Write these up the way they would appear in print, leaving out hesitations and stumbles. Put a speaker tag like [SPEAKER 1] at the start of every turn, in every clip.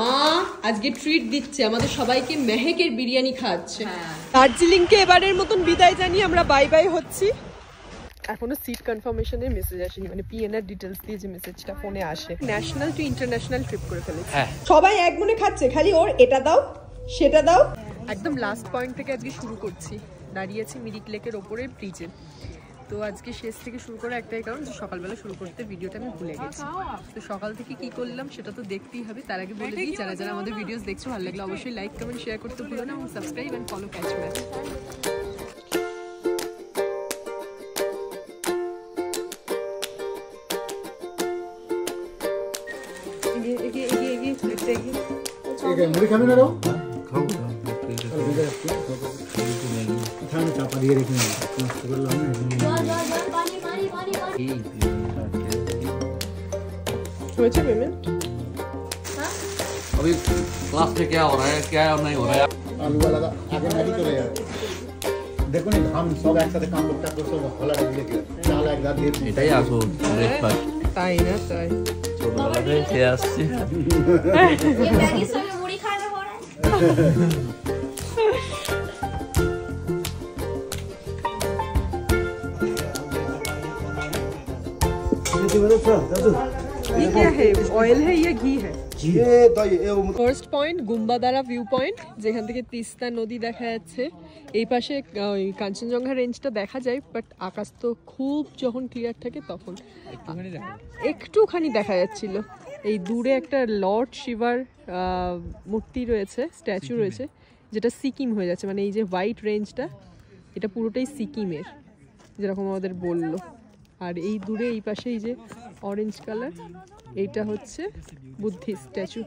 [SPEAKER 1] মা আজকে ট্রিট দিচ্ছে আমাদের সবাইকে, মেহেকের বিরিয়ানি খাওয়াচ্ছে। দার্জিলিং কে এবারের মতন বিদায় জানিয়ে আমরা বাই বাই হচ্ছি। এখনো সিট কনফার্মেশনের মেসেজ আসেনি, মানে পিএনআর ডিটেলস দিয়ে যে মেসেজটা ফোনে আসে। ন্যাশনাল টু ইন্টারন্যাশনাল ট্রিপ করে ফেলেছে। সবাই এক মনে খাচ্ছে, খালি ওর এটা দাও সেটা দাও। একদম লাস্ট পয়েন্ট থেকে আজকে শুরু করছি। দাঁড়িয়ে আছি মিরিক লেকের ওপরে ব্রিজে। তো আজকে শেষ থেকে শুরু করা একটাই কারণ যে সকালবেলা শুরু করতে ভিডিওটা আমি ভুলে গেছি। তো সকাল থেকে কি করলাম সেটা তো দেখতেই হবে। তার আগে বলে দিই, যারা যারা আমাদের ভিডিওস দেখছো ভালো লাগলে অবশ্যই লাইক কমেন্ট শেয়ার করতে ভুলো না, এবং subscribe and follow catch match.
[SPEAKER 2] মুড়ি খাবে না? চাপা দিয়ে রেখে নষ্ট করলাম না।
[SPEAKER 1] হয়েছে পেমেন্ট?
[SPEAKER 3] अभी क्लास में क्या हो रहा है, क्या नहीं हो रहा है?
[SPEAKER 2] आलू वाला आगे नहीं चले जाए। देखो नहीं हम सब एक साथ काम करते हैं, सब हला लेके चाल एक रात দিয়ে
[SPEAKER 3] এটাই আসল ব্রেকফাস্ট।
[SPEAKER 1] তাই না? তাই
[SPEAKER 3] ছোটবেলা থেকে খেয়ে আসছি।
[SPEAKER 4] ये मैगी सभी मुड़ी खाना हो रहा है।
[SPEAKER 1] ये क्या है? ऑयल है या घी है?
[SPEAKER 2] ये तो ये
[SPEAKER 1] ফার্স্ট পয়েন্ট গুম্বাদারা ভিউ পয়েন্ট, যেখান থেকে তিস্তা নদী দেখা যাচ্ছে। এই পাশে কাঞ্চনজঙ্ঘা রেঞ্জটা দেখা যায়, বাট আকাশ তো খুব যখন ক্লিয়ার থাকে তখন একটুখানি দেখা যাচ্ছিল। এই দূরে একটা লর্ড শিবার মূর্তি রয়েছে, স্ট্যাচু রয়েছে, যেটা সিকিম হয়ে যাচ্ছে। মানে এই যে হোয়াইট রেঞ্জটা, এটা পুরোটাই সিকিমের, যেরকম আমাদের বললো। আর এই দূরে এই পাশে এই যে অরেঞ্জ কালার, এইটা হচ্ছে বুদ্ধিস্ট স্ট্যাচু।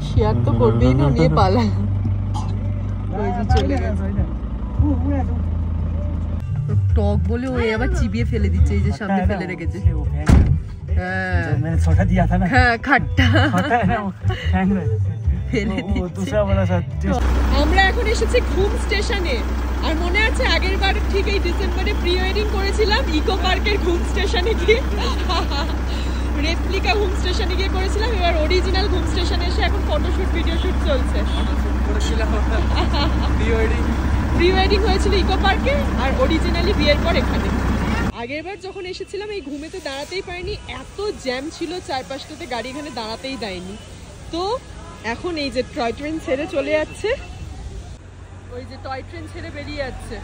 [SPEAKER 1] শেয়ার তো করবেই না, নিয়ে পালা। ওই যে চলে গেছে। টক বলে ওই আবার চিবিয়ে ফেলে দিচ্ছে, এই যে সামনে ফেলে রেখেছে। হ্যাঁ খাট্টা ফেলে দিচ্ছে। আমরা এখন এসেছি ঘুম স্টেশনে। আর মনে আছে আগের বার ঠিক এই ডিসেম্বরে প্রি ওয়েডিং করেছিলাম ইকো পার্কের ঘুম স্টেশনে গিয়ে, রেপ্লিকা ঘুম স্টেশনে গিয়ে করেছিলাম। এবার অরিজিনাল ঘুম স্টেশনে এসে এখন ফটোশুট ভিডিও শুট চলছে। প্রি ওয়েডিং হয়েছিল ইকো পার্কে, আর অরিজিনালি বিয়ের পর এখানে। আগের বার যখন এসেছিলাম এই ঘুমেতে দাঁড়াতেই পারিনি, এত জ্যাম ছিল চারপাশটাতে, গাড়ি এখানে দাঁড়াতেই দেয়নি। তো এখন এই যে টয় ট্রেন ছেড়ে চলে যাচ্ছে, ওই যে টয় ট্রেন ছেড়ে বেরিয়ে যাচ্ছে।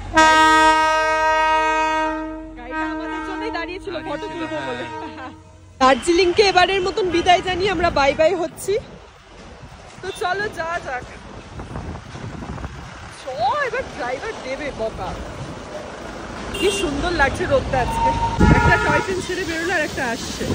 [SPEAKER 1] গাড়িটা আমাদের জন্যই দাঁড়িয়েছিল ফটো তুলবো বলে। দার্জিলিং কে এবারের মতন বিদায় জানিয়ে আমরা বাই বাই হচ্ছি। তো চলো যাওয়া যাক। এবার ড্রাইভার দেবে বকা। কি সুন্দর লাগছে রোদটা আজকে। একটা টয় ট্রেন ছেড়ে বেরোলো আর একটা আসছে।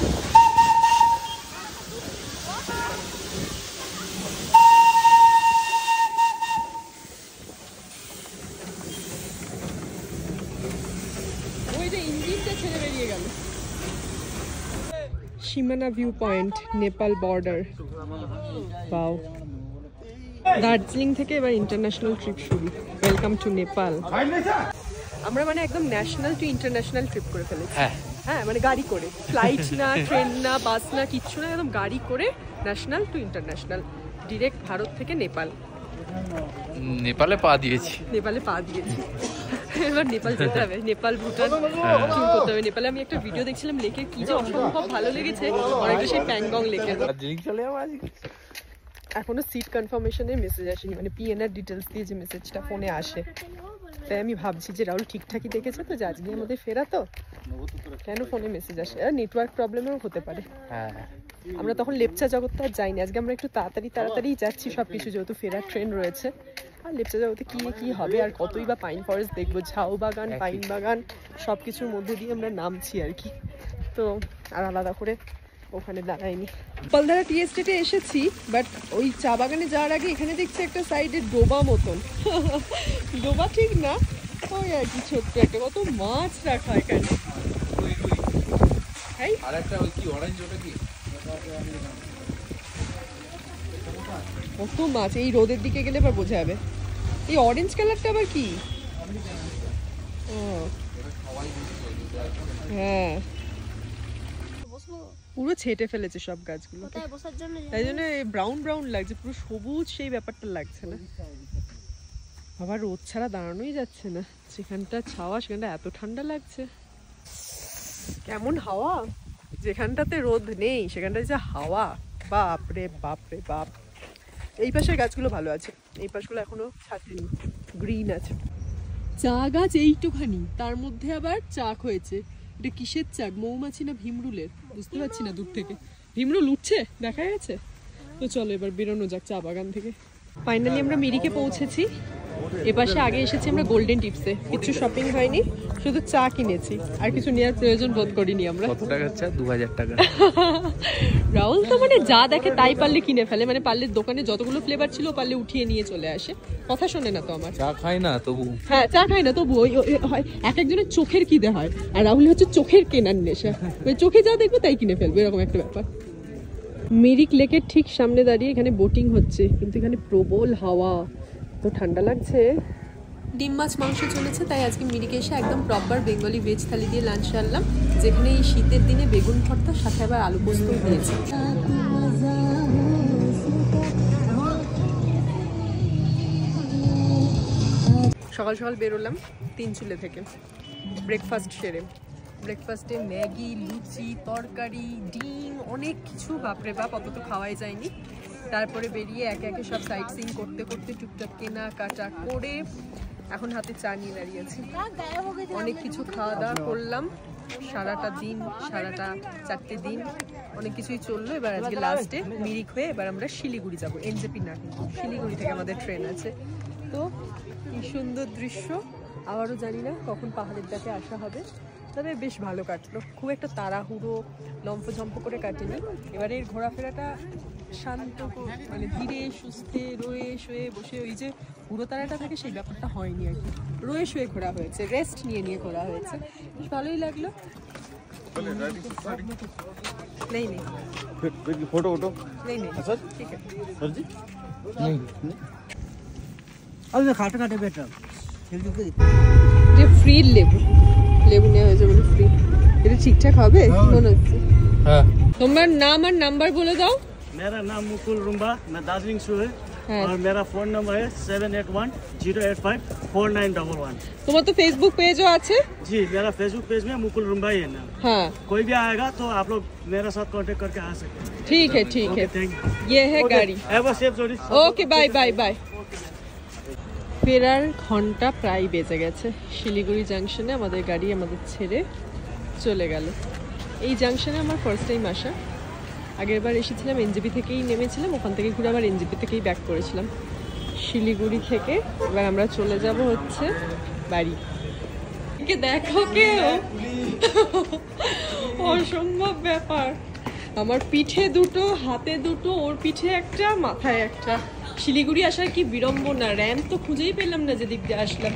[SPEAKER 1] সীমানা view point, Nepal border. Wow, Darjeeling থেকে এবার ইন্টারন্যাশনাল ট্রিপ শুরু। Welcome to Nepal. আমরা মানে একদম ন্যাশনাল টু ইন্টারন্যাশনাল ট্রিপ করে ফেলেছি। হ্যাঁ মানে গাড়ি করে, ফ্লাইট না, ট্রেন না, বাস না, কিচ্ছু না, একদম গাড়ি করে national two international, direct Bharat থেকে নেপাল।
[SPEAKER 3] নেপালে পা দিয়েছি।
[SPEAKER 1] নেপালে পা দিয়েছি, এবার নেপাল যেতে হবে। নেপাল ভুটান ট্যুর করতে হবে। নেপালে আমি একটা ভিডিও দেখছিলাম, লেকের কি যে অসম্ভব ভালো লেগেছে, অনেকটা সেই প্যাংগং লেকের। এখনো সিট কনফার্মেশনের মেসেজ আসেনি, মানে পিএনআর ডিটেলস দিয়ে যে মেসেজটা ফোনে আসে। তাই আমি ভাবছি যে রাহুল ঠিকঠাকই দেখেছে তো, যে আজকে আমাদের ফেরা, তো কেন ফোনে মেসেজ আসে? আর নেটওয়ার্ক প্রবলেমেও হতে পারে। আমরা তখন লেপচা জগৎটা আর যাইনি, আজকে আমরা একটু তাড়াতাড়ি যাচ্ছি সবকিছু, যেহেতু ফেরার ট্রেন রয়েছে। আর লেপচা জগতে কি হবে, আর কতই বা পাইন ফরেস্ট দেখবো, ঝাউ বাগান, পাইন বাগান, সবকিছুর মধ্যে দিয়ে আমরা নামছি আর কি। তো আর আলাদা করে ওখানে দাঁড়াইনি। পালধারা টি এস্টেটে এসেছি, বাট ওই চা বাগানে যাওয়ার আগে এখানে দেখছি একটা সাইডে ডোবা মতন। ডোবা ঠিক না, ওই আর কি ছোট্ট একটা, কত মাছ রাখা এখানে। কত মাছ, এই রোদের দিকে গেলে এবার বোঝা যাবে। এই অরেঞ্জ কালারটা আবার কি? হ্যাঁ
[SPEAKER 4] বসবো
[SPEAKER 1] পুরো ছেটে ফেলেছে সব গাছগুলো,
[SPEAKER 4] কোথায় বসার জন্য
[SPEAKER 1] তাই জন্য ব্রাউন ব্রাউন লাগছে, পুরো সবুজ সেই ব্যাপারটা লাগছে না। আবার রোদ ছাড়া দাঁড়ানোই যাচ্ছে না, যেখানটা ছাওয়া সেখানটা এত ঠান্ডা লাগছে। কেমন হাওয়া, যেখানটাতে রোদ নেই সেখানটায় যে হাওয়া, বাপ রে বাপ রে বাপ। এই পাশের গাছগুলো ভালো আছে, এই পাশগুলো এখনো ছাটেনি, গ্রিন আছে। চা গাছ এইটুখানি, তার মধ্যে আবার চাক হয়েছে। এটা কিসের চাক, মৌমাছি না ভিমরুলের বুঝতে পারছি না দূর থেকে। ভিমরুল উঠছে দেখা গেছে। তো চলো এবার বেরোনো যাক চা বাগান থেকে। ফাইনালি আমরা মিরিকে পৌঁছেছি। এপাশে আগে এসেছি আমরা গোল্ডেন টিপসে, কিছু শপিং হয়নি, শুধু চা কিনেছি, আর কিছু নেওয়ার প্রয়োজন বোধ করিনি আমরা।
[SPEAKER 3] কত টাকার চা? 2000 টাকা।
[SPEAKER 1] রাহুল তো মানে যা দেখে তাই পারলে কিনে ফেলে, মানে পারলে দোকানে যতগুলো ফ্লেভার ছিল পারলে উঠিয়ে নিয়ে চলে আসে, কথা শোনে না তো আমার।
[SPEAKER 3] চা খাই না তবু।
[SPEAKER 1] হ্যাঁ চা খাই না তবু, ওই হয় এক একজনের চোখের কিনে হয়, আর রাহুল হচ্ছে চোখের কেনার নেশা, ওই চোখে যা দেখবো তাই কিনে ফেলবে, এরকম একটা ব্যাপার। মিরিক লেকের ঠিক সামনে দাঁড়িয়ে এখানে বোটিং হচ্ছে, কিন্তু এখানে প্রবল হাওয়া, তো ঠান্ডা লাগছে। ডিম মাছ মাংস চলেছে, তাই আজকে মিরিকে এসে একদম প্রপার বেঙ্গলি ভেজ থালি দিয়ে লাঞ্চ সারলাম, যেখানে এই শীতের দিনে বেগুন ভর্তা সাথে আবার আলু পোস্ত দিয়েছে। সকাল সকাল বেরোলাম তিনচুলে থেকে ব্রেকফাস্ট সেরে। ব্রেকফাস্টে ম্যাগি, লুচি, তরকারি, ডিম, অনেক কিছু, বাপরে বাপ অত তো খাওয়াই যায়নি। তারপরে বেরিয়ে একে একে সব সাইট সিইং করতে করতে টুকটাক কেনা কাটা করে এখন হাতে চা নিয়ে দাঁড়িয়েছি। অনেক কিছু খাওয়া দাওয়া করলাম সারাটা দিন, সারাটা 4টে দিন অনেক কিছুই চললো। এবার আজকে লাস্টে মিরিক হয়ে এবার আমরা শিলিগুড়ি যাবো, এনজেপি না কিন্তু শিলিগুড়ি থেকে আমাদের ট্রেন আছে। তো কি সুন্দর দৃশ্য, আবারও জানি না কখন পাহাড়ের ডাকে আসা হবে, তবে বেশ ভালো কাটলো, খুব একটা তাড়াহুড়ো লম্ফঝম্প করে কাটেনি। এবারে এর ঘোরাফেরাটা শান্ত, মানে ধীরে সুস্থে রয়ে শুয়ে বসে, ওই যে পুরো তারাটা থাকে সেই ব্যাপারটা হয়নি আর কি, রয়ে শুয়ে ঘোরা হয়েছে, রেস্ট নিয়ে নিয়ে ঘোরা হয়েছে, বেশ ভালোই লাগলো। নেই নেই
[SPEAKER 2] फोटो वोटो
[SPEAKER 1] নেই নেই
[SPEAKER 2] सर
[SPEAKER 1] ঠিক আছে।
[SPEAKER 2] सर जी
[SPEAKER 5] अब खाटे खाटे बैठा
[SPEAKER 1] যে ফ্রি লেবু, লেবু নেওয়া হয়েছে বলে ফ্রি, এটা ঠিকঠাক হবে মনে হচ্ছে।
[SPEAKER 3] হ্যাঁ
[SPEAKER 1] তোমার নাম আর নাম্বার বলে দাও।
[SPEAKER 5] मेरा नाम मुकुल रुम्बा, मैं दार्जिलिंग से हूँ
[SPEAKER 1] हाँ।
[SPEAKER 5] और मेरा फोन नंबर है 7810854911।
[SPEAKER 1] তোমার তো ফেসবুক পেজও আছে।
[SPEAKER 5] जी मेरा फेसबुक पेज में मुकुल रुम्बा ही है नाम।
[SPEAKER 1] हाँ
[SPEAKER 5] कोई भी आएगा तो आप लोग मेरे साथ कांटेक्ट करके आ सकते हैं।
[SPEAKER 1] ठीक है ठीक है,
[SPEAKER 5] थैंक
[SPEAKER 1] ये है गाड़ी।
[SPEAKER 5] Have a safe journey.
[SPEAKER 1] Okay bye bye bye. ফেরার ঘন্টা প্রায় বেজে গেছে, শিলিগুড়ি জাংশনে আমাদের গাড়ি আমাদের ছেড়ে চলে গেল। এই জাংশনে আমার ফার্স্ট টাইম আসা, আগের বার এসেছিলাম এনজেপি থেকেই নেমেছিলাম, ওখান থেকে ঘুরে আবার এনজেপি থেকেই ব্যাক করেছিলাম। শিলিগুড়ি থেকে এবার আমরা চলে যাব হচ্ছে বাড়ি। দেখো কেউ, অসম্ভব ব্যাপার, আমার পিঠে দুটো হাতে দুটো, ওর পিঠে একটা মাথায় একটা। শিলিগুড়ি আসার কি বিড়ম্বনা, র্যাম্প তো খুঁজেই পেলাম না যেদিক দিয়ে আসলাম,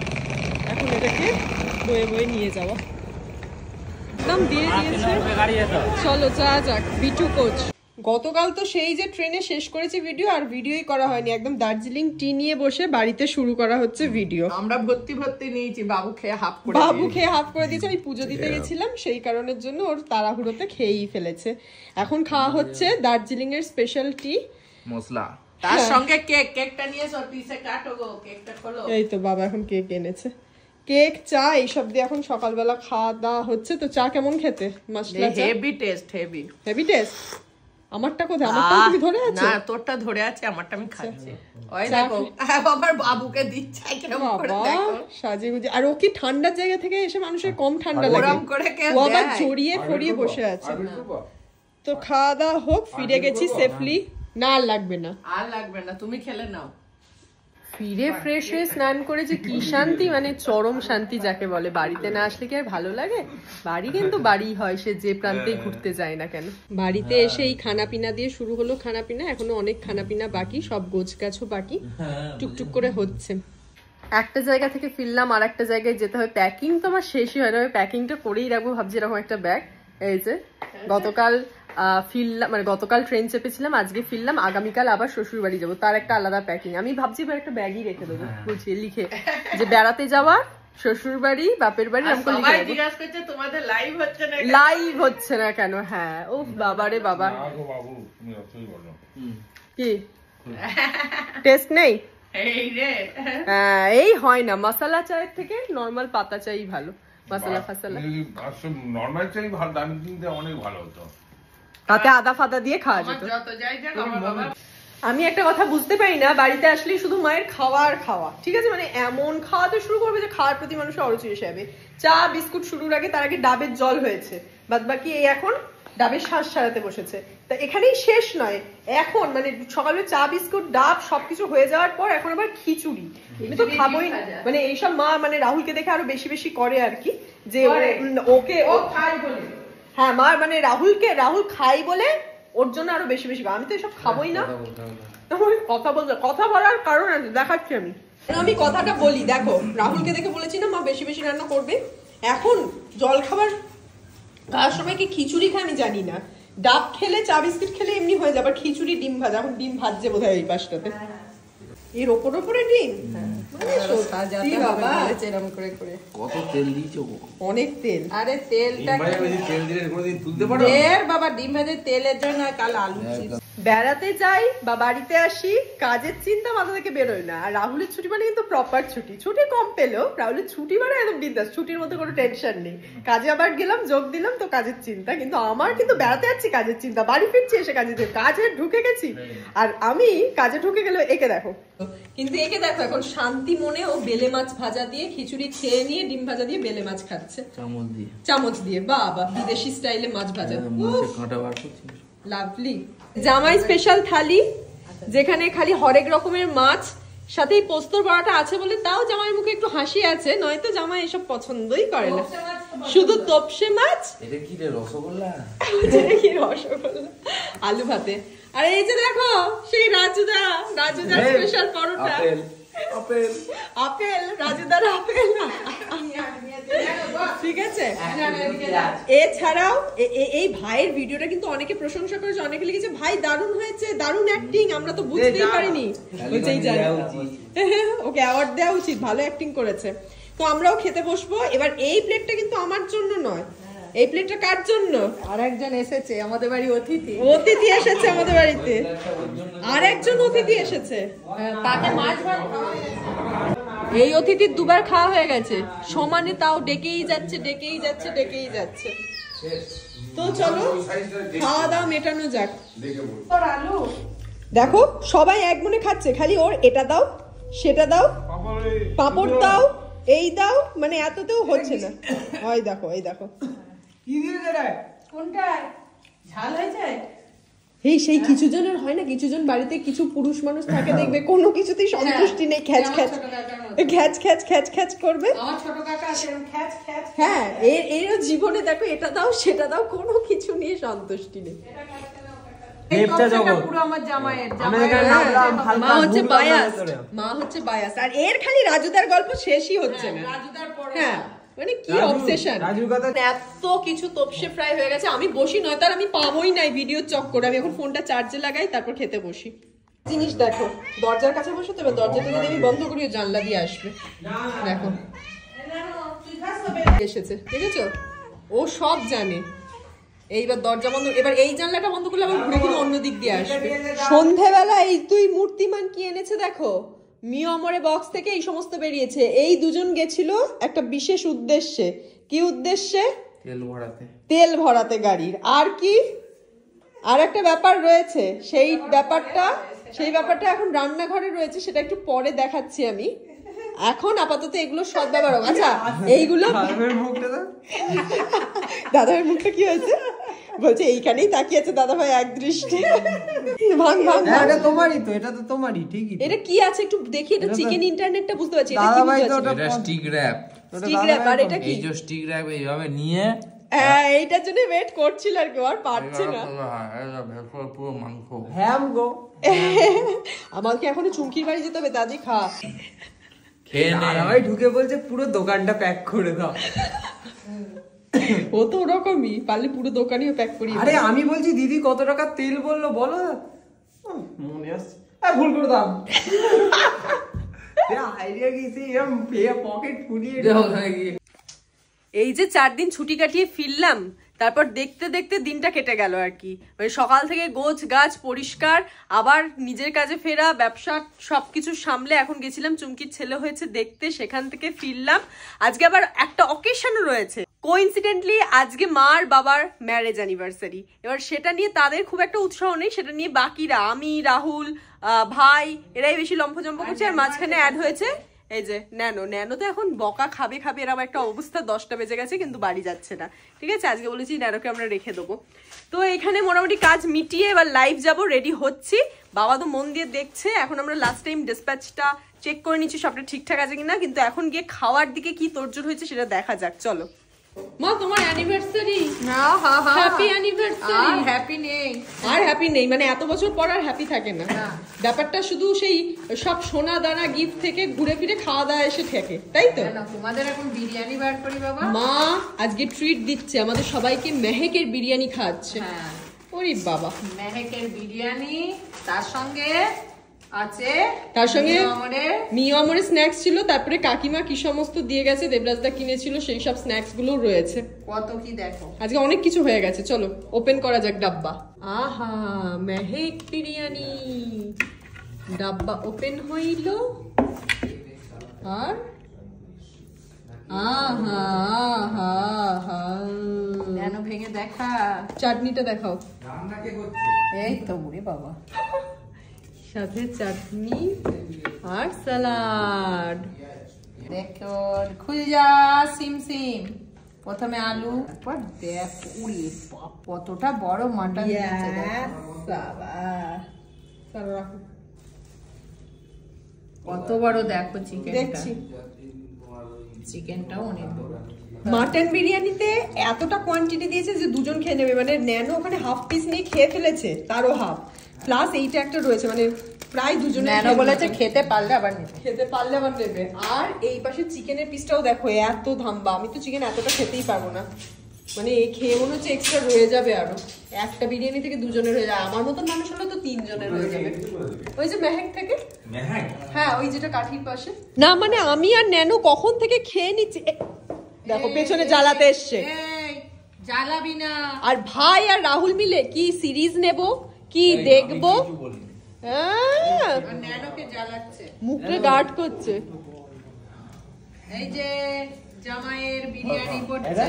[SPEAKER 1] এখন এটাকে বয়ে বয়ে নিয়ে যাওয়া। নাম দিয়ে দিয়েছে, চলো যা যাক বিটু কোচ। গতকাল তো সেই যে ট্রেনে শেষ করেছি ভিডিও, আর ভিডিওই করা হয়নি, একদম দার্জিলিং টি নিয়ে বসে বাড়িতে শুরু করা হচ্ছে ভিডিও।
[SPEAKER 6] আমরা ভর্তি ভর্তি নিয়েছি, বাবু খেয়ে হাফ করে
[SPEAKER 1] বাবু খেয়ে হাফ করে দিয়েছে, আমি পুজো দিতে গেছিলাম সেই কারণের জন্য ওর তাড়াহুড়োতে খেয়েই ফেলেছে। এখন খাওয়া হচ্ছে দার্জিলিং এর স্পেশাল টি
[SPEAKER 3] মশলা,
[SPEAKER 6] তার সঙ্গে কেক, কেকটা নিয়ে এসো, পিসে কাটো গো, কেকটা খোলো।
[SPEAKER 1] এই তো বাবা এখন কেক এনেছে, কেক চা এইসব দিয়ে এখন সকালবেলা খাওয়া দাওয়া হচ্ছে। তো চা কেমন খেতে? মশলা চা
[SPEAKER 6] heavy taste, heavy
[SPEAKER 1] heavy taste. আমারটা কোথায়? আমারটা তুমি ধরে আছো?
[SPEAKER 6] না তোরটা ধরে আছে, আমারটা আমি খাচ্ছি। ওই
[SPEAKER 1] চা
[SPEAKER 6] দেখো আমার বাবুকে দিচ্ছে কিরকম করে,
[SPEAKER 1] বাবা
[SPEAKER 6] দেখো
[SPEAKER 1] সাজে গুজে। আর ও কি ঠান্ডার জায়গা থেকে এসে মানুষের কম ঠান্ডা লাগে,
[SPEAKER 6] গরম করে কে
[SPEAKER 1] ও আবার
[SPEAKER 6] দেয়?
[SPEAKER 1] জড়িয়ে ফড়িয়ে বসে আছে। তো খাওয়া দাওয়া হোক, ফিরে গেছি সেফলি, না আর লাগবে না,
[SPEAKER 6] আর লাগবে না, তুমি খেলে নাও।
[SPEAKER 1] ফিরে ফ্রেশ হয়ে স্নান করে যে কি শান্তি, মানে চরম শান্তি যাকে বলে। বাড়িতে না আসলে কি আর ভালো লাগে? বাড়ি কিন্তু বাড়ি হয়, সে যে প্রান্তেই ঘুরতে যায় না কেন। বাড়িতে এসে এই খানাপিনা দিয়ে শুরু হলো খানাপিনা, এখনো অনেক খানাপিনা বাকি, সব গোছগাছও বাকি, টুকটুক করে হচ্ছে। একটা জায়গা থেকে ফিরলাম আর একটা জায়গায় যেতে হয়, প্যাকিং তো আমার শেষই হয় না, প্যাকিংটা করেই রাখবো ভাবছি। এরকম একটা ব্যাগ, এই যে গতকাল ফিরলাম, মানে গতকাল ট্রেন চেপেছিলাম, আজকে ফিরলাম, আগামীকাল আবার শ্বশুর বাড়ি যাবো, তার একটা আলাদা প্যাকিং। আমি ভাবছি এবার একটা ব্যাগই রেখে দেবো গুছিয়ে লিখে, যে বেড়াতে যাওয়া শ্বশুর বাড়ি বাপের বাড়ি
[SPEAKER 6] আর
[SPEAKER 1] এরকম
[SPEAKER 6] সবাই জিজ্ঞাসা করছে তোমাদের লাইভ হচ্ছে না কেন?
[SPEAKER 1] লাইভ হচ্ছে না কেন? হ্যাঁ, ও বাবারে বাবা, কি টেস্ট নেই?
[SPEAKER 6] এই রে
[SPEAKER 1] হ্যাঁ, এই হয় না, মশলা চায়ের থেকে নরমাল পাতা চাই ভালো। মশলা ফাসলা
[SPEAKER 7] নর্মাল চাই ভালো, দামি কিনতে অনেক ভালো হতো।
[SPEAKER 1] তাতে আদা ফাদা দিয়ে খাওয়া
[SPEAKER 6] আমার
[SPEAKER 1] যেত।
[SPEAKER 6] যত যাই যাক আমার বাবা
[SPEAKER 1] আমি একটা কথা বুঝতে পারি না, বাড়িতে আসলেই শুধু মায়ের খাওয়া আর খাওয়া, ঠিক আছে, মানে এমন খাওয়াতে শুরু করবে যে খাওয়ার প্রতি মানুষের অরুচি এসে যাবে। চা বিস্কুট শুরুর আগে তার আগে ডাবের জল হয়েছে, বাদ বাকি এই এখন ডাবের শ্বাস ছাড়াতে বসেছে। তা এখানেই শেষ নয়, এখন মানে সকালে চা বিস্কুট ডাব সবকিছু হয়ে যাওয়ার পর এখন আবার খিচুড়ি। আমি তো খাবোই না, মানে এইসব মা মানে রাহুলকে দেখে আরো বেশি বেশি করে আর কি, যে ওকে ও খাই বলে। হ্যাঁ, মা মানে রাহুল খাই বলে ওর জন্য আরো বেশি বেশি। আমি তো এসব খাবোই না। কথা বলার কারণ আছে, দেখাচ্ছি আমি কথাটা বলি। দেখো, রাহুলকে দেখে বলেছি না মা বেশি বেশি রান্না করবে। এখন জল খাবার খাওয়ার সময় কি খিচুড়ি খায় আমি জানি না, ডাব খেলে চা বিস্কিট খেলে এমনি হয়ে যাবে। খিচুড়ি ডিম ভাজা, এখন ডিম ভাজছে বোধহয় এই পাশটাতে, এর ওপরে ডিম। সত্যি বাবা, এরকম করে করে
[SPEAKER 3] কত তেল দিয়েছো?
[SPEAKER 6] অনেক তেল।
[SPEAKER 4] আরে তেলটা
[SPEAKER 3] তেল দিলে কোনোদিন তুলতে পারো?
[SPEAKER 4] এর বাবা ডিম ভাজে তেলের জন্য কাল আলু চিপস।
[SPEAKER 1] বেড়াতে যাই বা বাড়িতে আসি, কাজের চিন্তা মাথা থেকে বেরোয় না। আর রাহুলের ছুটি মানে কিন্তু প্রপার ছুটি, ছুটি কম পেলেও রাহুলের ছুটি মানে একদম বিন্দাস, ছুটির মধ্যে কোনো টেনশন নেই। কাজে আবার গেলাম, যোগ দিলাম তো কাজের চিন্তা। কিন্তু আমার কিন্তু বেড়াতে যাচ্ছি কাজের চিন্তা, বাড়ি ফিরছি এসে কাজে কাজে ঢুকে গেছি। আর আমি কাজে ঢুকে গেলে একে দেখো, কিন্তু একে দেখো এখন শান্তি মনে ও বেলে মাছ ভাজা দিয়ে খিচুড়ি খেয়ে নিয়ে ডিম ভাজা দিয়ে বেলে মাছ খাচ্ছে চামচ দিয়ে। বাবা, বিদেশি স্টাইলে মাছ ভাজা,
[SPEAKER 3] কাঁটা বার করছি।
[SPEAKER 1] লাভলি। জামাই স্পেশাল থালি, যেখানে খালি হরেক রকমের মাছ, সাথে এই পোস্তর বড়াটা আছে বলে তাও জামাইয়ের মুখে একটু হাসি আছে, নয়তো জামাই এসব পছন্দই করে না। শুধু তোপসে মাছ।
[SPEAKER 3] এটা কি রে, রসগোল্লা?
[SPEAKER 1] এটা কি রসগোল্লা? আলু ভাতে। আর এই যে দেখো সেই রাজুদার স্পেশাল পরোটা। আপেল রাজুদার আপেল, ঠিক আছে। এছাড়াও এই ভাইয়ের ভিডিওটা কিন্তু অনেকে প্রশংসা করেছে, অনেকে লিখেছে ভাই দারুণ হয়েছে, দারুণ অ্যাক্টিং, আমরা তো বুঝতেই পারিনি। ওকে অ্যাওয়ার্ড দেওয়া উচিত, ভালো অ্যাক্টিং করেছে। তো আমরাও খেতে বসবো এবার। এই প্লেটটা কিন্তু আমার জন্য নয়, এই প্লেটটা কার জন্য?
[SPEAKER 6] আরেকজন এসেছে আমাদের বাড়ি,
[SPEAKER 1] অতিথি এসেছে আমাদের বাড়িতে, আর একজন অতিথি এসেছে,
[SPEAKER 6] তাকে মাছ ভাত খাওয়া।
[SPEAKER 1] এই অতিথির দুবার খাওয়া হয়ে গেছে সমানে, তাও ডেকেই যাচ্ছে। তো চলো খাওয়া দাওয়া মেটানো যাক। দেখো সবাই এক মনে খাচ্ছে, খালি ওর এটা দাও সেটা দাও, পাঁপড় দাও এই দাও, মানে এততেও হচ্ছে না। এই দেখো
[SPEAKER 6] কোনটায় ঝাল হয়েছে?
[SPEAKER 1] এই সেই কিছু জনের হয় না, কিছু জন বাড়িতে কিছু পুরুষ মানুষ থাকে দেখবে কোনো কিছুতেই সন্তুষ্টি নেই, খ্যাচ করবে। হ্যাঁ, এর জীবনে দেখো এটা দাও সেটা দাও, কোনো কিছু নিয়ে সন্তুষ্টি নেই।
[SPEAKER 6] পুরো আমার জামাইয়ের
[SPEAKER 1] মা হচ্ছে বায়াস, আর এর খালি রাজুদার গল্প শেষই হচ্ছে না। হ্যাঁ, মানে কি অবসেশন, এত কিছু তোপসে ফ্রাই হয়ে গেছে। আমি বসি নয় তার আমি পাবোই নাই ভিডিও চক করে। আমি এখন ফোনটা চার্জে লাগাই, তারপর খেতে বসি। জিনিস দেখো, দরজার কাছে বসে তবে দরজাটা যদি আমি বন্ধ করি জানলা দিয়ে আসবে। দেখো এসেছে, দেখেছো, ও সব জানে। এইবার দরজা বন্ধ, এবার এই জানলাটা বন্ধ করলে আবার ঘুরে ঘুরে অন্য দিক দিয়ে আসবে। সন্ধ্যেবেলা এই তুই মূর্তিমান কি এনেছে দেখো, মিয়মরে বক্স থেকে এই সমস্ত বেরিয়েছে। এই দুজন গেছিল একটা বিশেষ উদ্দেশ্যে। কি উদ্দেশ্যে? তেল ভরাতে গাড়ির। আর কি আর একটা ব্যাপার রয়েছে, সেই ব্যাপারটা এখন রান্নাঘরে রয়েছে, সেটা একটু পরে দেখাচ্ছি আমি। এখন আপাতত এগুলো সৎ ব্যবহার। আচ্ছা, এইগুলো দাদাভাইয়ের মুখটা কি হয়েছে বলছে, এইখানেই তাকিয়ে আছে দাদাভাই এক দৃষ্টি। ভাঙ
[SPEAKER 8] এটা তোমারই তো, এটা তো তোমারই, ঠিকই।
[SPEAKER 1] এটা কি আছে একটু দেখি, এটা চিকেন ইন্টারনেটটা বুঝতে পারছি। এটা
[SPEAKER 3] স্টিক র‍্যাপ।
[SPEAKER 1] আর এটা কি?
[SPEAKER 3] এই যে স্টিক র‍্যাপ এইভাবে নিয়ে,
[SPEAKER 1] এইটার জন্য ওয়েট করছিল আর কেউ আর পারছে না।
[SPEAKER 3] পুরো মাংস।
[SPEAKER 8] হ্যাঁ গো,
[SPEAKER 1] আমাকে এখনো চুমকির বাড়ি যেতে হবে, দাদি খা।
[SPEAKER 8] দাদাভাই ঢুকে বলছে পুরো দোকানটা প্যাক করে দাও।
[SPEAKER 1] ও তো ওরকমই, পারলে পুরো দোকানিও প্যাক করি।
[SPEAKER 8] আরে আমি বলছি দিদি কত টাকা তেল বললো বলো, মনে আসছে ভুল করে দাম। হাইরিয়া গেছি এরকম পকেট ফুলিয়ে
[SPEAKER 1] এই যে 4 দিন ছুটি কাটিয়ে ফিরলাম, তারপর দেখতে দেখতে দিনটা কেটে গেল আর কি। মানে সকাল থেকে গোছ গাছ পরিষ্কার, আবার নিজের কাজে ফেরা, ব্যবসা সবকিছু সামলে এখন গেছিলাম চুমকির ছেলে হয়েছে দেখতে, সেখান থেকে ফিরলাম। আজকে আবার একটা অকেশনও রয়েছে, কোইন্সিডেন্টলি আজকে মার বাবার ম্যারেজ অ্যানিভার্সারি। এবার সেটা নিয়ে তাদের খুব একটা উৎসাহ নেই, সেটা নিয়ে বাকিরা আমি, রাহুল, ভাই এরাই বেশি লম্ফজম্প করছে। আর মাঝখানে অ্যাড হয়েছে এই যে ন্যানো তো এখন বকা খাবে এরকম একটা অবস্থা। 10টা বেজে গেছে কিন্তু বাড়ি যাচ্ছে না, ঠিক আছে। আজকে বলেছি ন্যানোকে আমরা রেখে দেবো। তো এখানে মোটামুটি কাজ মিটিয়ে এবার লাইভ যাব, রেডি হচ্ছি। বাবা তো মন দিয়ে দেখছে। এখন আমরা লাস্ট টাইম ডিসপ্যাচটা চেক করে নিচ্ছি সবটা ঠিকঠাক আছে কিনা, কিন্তু এখন গিয়ে খাওয়ার দিকে কি তোড়জোড় হয়েছে সেটা দেখা যাক। চলো মা, তোমার অ্যানিভার্সারি না? Happy anniversary. হ্যাপি নেই, আর হ্যাপি নেই, মানে এত বছর পর আর হ্যাপি থাকে না। ব্যাপারটা শুধু সেই সব সোনা দানা গিফট থেকে ঘুরে ফিরে খাওয়া দাওয়া এসে ঠেকে, তাই তো?
[SPEAKER 6] তোমাদের এখন বিরিয়ানি বার করি বাবা।
[SPEAKER 1] মা আজকে ট্রিট দিচ্ছে আমাদের সবাইকে, মেহেকের বিরিয়ানি খাওয়াচ্ছে। ওরে বাবা,
[SPEAKER 6] মেহেকের বিরিয়ানি, তার সঙ্গে আছে
[SPEAKER 1] মিও আমরের স্ন্যাক্স ছিল, তারপরে কাকিমা কি সমস্ত দিয়ে গেছে, দেবরাজদা কিনেছিল, সেই সব স্ন্যাক্স গুলো রয়েছে।
[SPEAKER 6] কত কি দেখো,
[SPEAKER 1] আজকে অনেক কিছু হয়ে গেছে। চলো ওপেন করা যাক ডাব্বা। আহা, মেহেক বিরিয়ানি ডাব্বা ওপেন হইল। আর আহা আহা আহা,
[SPEAKER 6] কেন ভেঙে দেখা,
[SPEAKER 1] চাটনিটা দেখাও।
[SPEAKER 6] এই তো ওরে বাবা,
[SPEAKER 1] সাথে চাটনি আর সালাড।
[SPEAKER 6] দেখো খুল যা সিম সিম। প্রথমে আলু, তারপর দেখ উড়ে কতটা বড় মাটন দিয়েছে বাবা, কত বড় দেখো চিকেন।
[SPEAKER 1] দেখছি
[SPEAKER 6] চিকেনটাও অনেক বড়।
[SPEAKER 1] মাটন বিরিয়ানিতে এতটা কোয়ান্টিটি দিয়েছে যে দুজন খেয়ে নেবে। মানে ন্যানো ওখানে হাফ পিস নিয়ে খেয়ে ফেলেছে, তারও হাফ, প্লাস এইটা একটা রয়েছে, মানে প্রায় দুজনে।
[SPEAKER 6] ন্যানো বলেছে খেতে পারলে আবার
[SPEAKER 1] নেবে। আর এই পাশে চিকেনের পিসটাও দেখো এত ধাম্বা, আমি তো চিকেন এতটা খেতেই পারবো না। মানে এই খেয়ে মনে হচ্ছে এক্সট্রা রয়ে যাবে, আরো একটা বিরিয়ানি থেকে দুজনের হয়ে যায়। আমার মতন মানুষ হলে তো 3 জনের হয়ে যাবে। ওই যে মেহেক থেকে, হ্যাঁ ওই যেটা কাঠির পাশে। না মানে আমি আর ন্যানো কখন থেকে খেয়ে নিচ্ছি, দেখো পেছনে জ্বালাতে এসছে।
[SPEAKER 6] জ্বালাবি না।
[SPEAKER 1] আর ভাই আর রাহুল মিলে কি সিরিজ নেব, কি দেখবো,
[SPEAKER 6] ন্যানোকে জ্বালাচ্ছে,
[SPEAKER 1] মুখে গার্ড করছে।
[SPEAKER 6] এই যে জামাইয়ের বিরিয়ানি পড়ছে,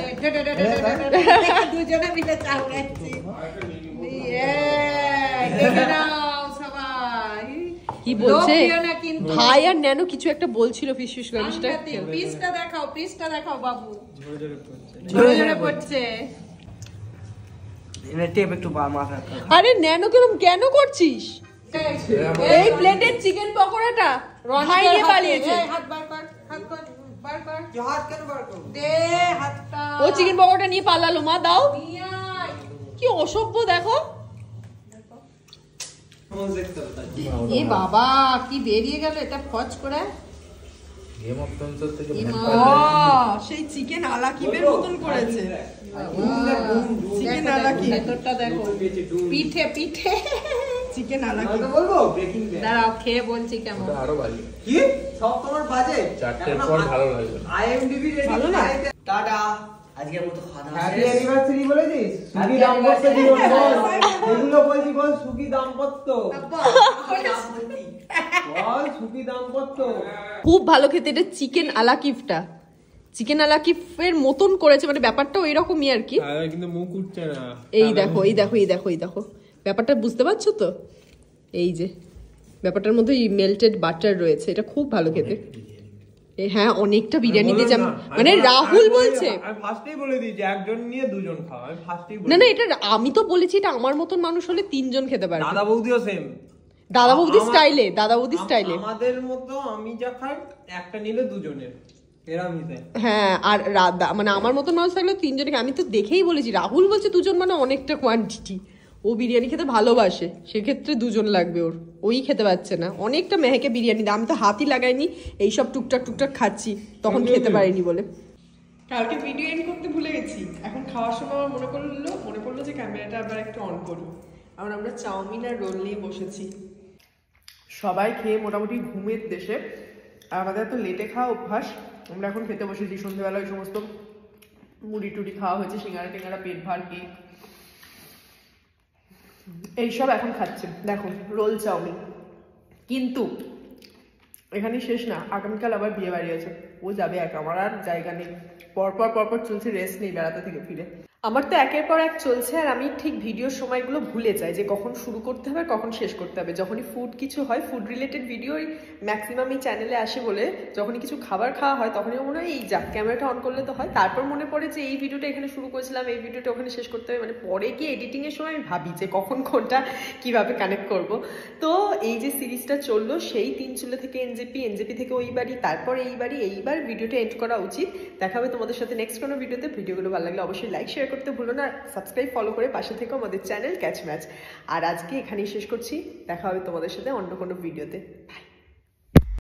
[SPEAKER 6] দুজনে মিলে চাউড়াচ্ছি। দেখে নাও সবাই
[SPEAKER 1] কি বলছে ভাই আর ন্যানো, কিছু একটা বলছিল ফিস ফিস করে।
[SPEAKER 6] পিসটা দেখাও বাবু, ঝরে ঝরে পড়ছে।
[SPEAKER 1] আরে ন্যানো কেন করছিস? এই প্লেটের চিকেন পকোড়াটা ভাই নিয়ে পালিয়েছে।
[SPEAKER 6] হাত বার কর, হাত কর, বার কর। হাত কেন বার কর? দে হাতটা।
[SPEAKER 1] ও চিকেন পকোড়া নিয়ে পালালো। মা দাও। কি অসভ্য দেখো।
[SPEAKER 6] এ বাবা কি বেরিয়ে গেল এটা ফচ করে।
[SPEAKER 3] গেম অফ থ্রোনস থেকে
[SPEAKER 1] সেই চিকেন আলাকিবের মতন করেছে। চিকেন আলাকি
[SPEAKER 6] ভেতরটা দেখো, পিঠে পিঠে
[SPEAKER 1] চিকেন আলাকি।
[SPEAKER 6] দাঁড়াও খেয়ে বলছি কেমন।
[SPEAKER 3] আরো ভালো
[SPEAKER 8] কি সব তোমার বাজে,
[SPEAKER 3] 4টের পর ভালো লাগবে।
[SPEAKER 8] আইএমডিবি রেডি
[SPEAKER 1] ভালো না?
[SPEAKER 8] টাটা। আজকের মতো খাওয়া দাওয়া হ্যাপি অ্যানিভার্সারি বলেছিস, সুখী দাম্পত্য জীবন বল, এগুলো বলছি বল, সুখী দাম্পত্য বল, সুখী দাম্পত্য।
[SPEAKER 1] খুব ভালো খেতে এটা চিকেন আলাকিফটা, চিকেন আলাকিফের মতন করেছে, মানে ব্যাপারটা ওই রকমই আর কি।
[SPEAKER 5] কিন্তু মুখ উঠছে না।
[SPEAKER 1] এই দেখো এই দেখো এই দেখো এই দেখো, ব্যাপারটা বুঝতে পারছো তো? এই যে ব্যাপারটার মধ্যে মেল্টেড বাটার রয়েছে, এটা খুব ভালো খেতে। হ্যাঁ অনেকটা বিরিয়ানি দিয়েছে, মানে রাহুল বলছে
[SPEAKER 5] আমি ফার্স্টেই বলে দিয়েছি একজন নিয়ে দুজন খাও, আমি ফার্স্টেই বলে।
[SPEAKER 1] না না এটা আমি তো বলেছি এটা আমার মতন মানুষ হলে 3 জন খেতে পারবে।
[SPEAKER 5] দাদা বৌদিও সেম,
[SPEAKER 1] দাদা বৌদি স্টাইলে, দাদা বৌদি স্টাইলে।
[SPEAKER 5] আমাদের মতো আমি যা খাই একটা নিলে দুজনের এরামিতে।
[SPEAKER 1] হ্যাঁ আর মানে আমার মতন মানুষ থাকলে 3 জনকে। আমি তো দেখেই বলেছি, রাহুল বলছে 2 জন মানে অনেকটা কোয়ান্টিটি। ও বিরিয়ানি খেতে ভালোবাসে, সেক্ষেত্রে 2 জন লাগবে ওর, ওই খেতে পারছে না। অনেকটা মেহেকে বিরিয়ানি দাম, আমি তো হাতই লাগাইনি, এইসব টুকটাক টুকটাক খাচ্ছি, তখন খেতে পারিনি বলে। কালকে ভিডিও এডিট করতে ভুলে গেছি, এখন খাওয়ার সময় আমার মনে পড়লো যে ক্যামেরাটা আবার একটু অন করি। এখন আমরা চাউমিন আর রোল নিয়ে বসেছি, সবাই খেয়ে মোটামুটি ঘুমের দেশে। আর আমাদের তো লেটে খাওয়া অভ্যাস, আমরা এখন খেতে বসেছি। সন্ধ্যেবেলা ওই সমস্ত মুড়ি টুড়ি খাওয়া হয়েছে, সিঙ্গারা টিঙ্গারা, পেট ভার, কেক, এইসব এখন খাচ্ছে। দেখো রোল চাউমিন। কিন্তু এখানে শেষ না, আগামীকাল আবার বিয়ে বাড়ি আছে, ও যাবে একা, আমার আর জায়গা নেই। পরপর চলছে, রেস্ট নেই বেড়াতে থেকে ফিরে। আমার তো একের পর এক চলছে, আর আমি ঠিক ভিডিওর সময়গুলো ভুলে যাই যে কখন শুরু করতে হবে কখন শেষ করতে হবে। যখনই ফুড কিছু হয়, ফুড রিলেটেড ভিডিও ম্যাক্সিমাম এই চ্যানেলে আসে বলে, যখনই কিছু খাবার খাওয়া হয় তখনই মনে হয় এই যাক ক্যামেরাটা অন করলে তো হয়। তারপর মনে পড়ে যে এই ভিডিওটা এখানে শুরু করেছিলাম, এই ভিডিওটা ওখানে শেষ করতে হবে। মানে পরে গিয়ে এডিটিংয়ের সময় আমি ভাবি যে কখন কোনটা কিভাবে কানেক্ট করব। তো এই যে সিরিজটা চললো, সেই 3 চুলে থেকে এনজেপি, এনজেপি থেকে ওই বাড়ি, তারপর এই বাড়ি, এইবার ভিডিওটা এন্ড করা উচিত। দেখা হবে তোমাদের সাথে নেক্সট কোনো ভিডিওতে। ভিডিওগুলো ভালো লাগলে অবশ্যই লাইক শেয়ার করতে ভুলো না, সাবস্ক্রাইব ফলো করে পাশে থেকেও আমাদের চ্যানেল ক্যাচ ম্যাচ। আর আজকে এখানেই শেষ করছি, দেখা হবে তোমাদের সাথে অন্য কোনো ভিডিওতে। বাই।